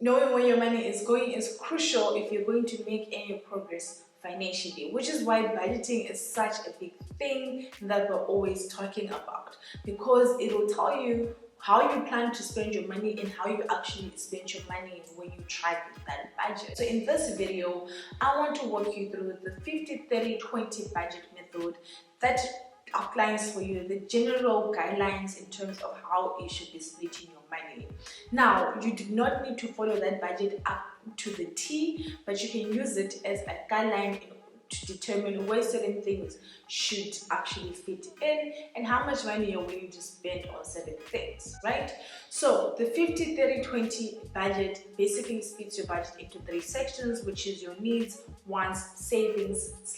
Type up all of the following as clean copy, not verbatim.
knowing where your money is going is crucial if you're going to make any progress financially, which is why budgeting is such a big thing that we're always talking about, because it will tell you how you plan to spend your money and how you actually spend your money when you track that budget. So in this video, I want to walk you through the 50-30-20 budget method that outlines for you the general guidelines in terms of how you should be splitting your money. Now, you do not need to follow that budget up to the T, but you can use it as a guideline to determine where certain things should actually fit in and how much money you're willing to spend on certain things, right? So the 50-30-20 budget basically splits your budget into 3 sections, which is your needs, wants, savings /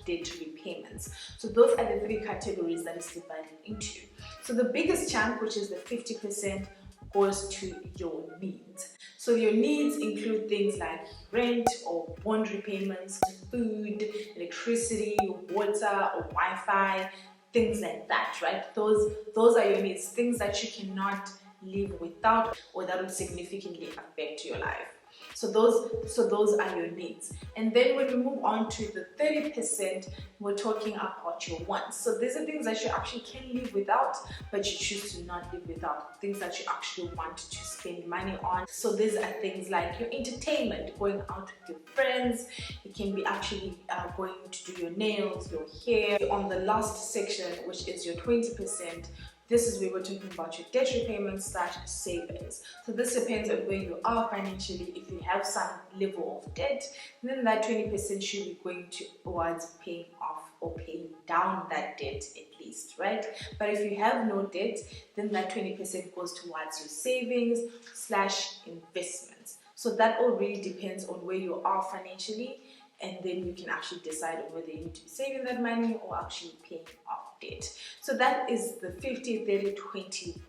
debt repayments. So those are the 3 categories that is divided into. So the biggest chunk, which is the 50%, goes to your needs. So your needs include things like rent or bond repayments, food, electricity, water or Wi-Fi, things like that, right? Those are your needs, things that you cannot live without or that would significantly affect your life. So those are your needs. And then when we move on to the 30%, we're talking about your wants. So these are things that you actually can live without, but you choose to not live without, things that you actually want to spend money on. So these are things like your entertainment, going out with your friends. It can be actually going to do your nails, your hair. On the last section, which is your 20%, this is where we're talking about your debt repayments / savings. So this depends on where you are financially. If you have some level of debt, then that 20% should be going towards paying off or paying down that debt at least, right? But if you have no debt, then that 20% goes towards your savings / investments. So that all really depends on where you are financially, and then you can actually decide on whether you need to be saving that money or actually paying off debt. So that is the 50-30-20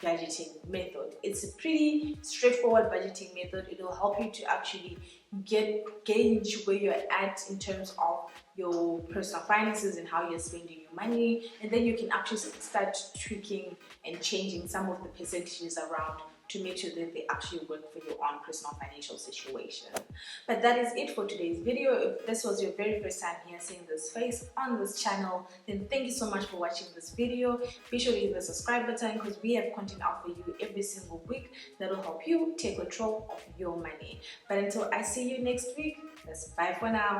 budgeting method. It's a pretty straightforward budgeting method. It will help you to actually gauge where you're at in terms of your personal finances and how you're spending your money, and then you can actually start tweaking and changing some of the percentages around to make sure that they actually work for your own personal financial situation. But that is it for today's video. If this was your very first time here seeing this face on this channel, then thank you so much for watching this video. Be sure to hit the subscribe button because we have content out for you every single week that will help you take control of your money. But until I see you next week, that's bye for now.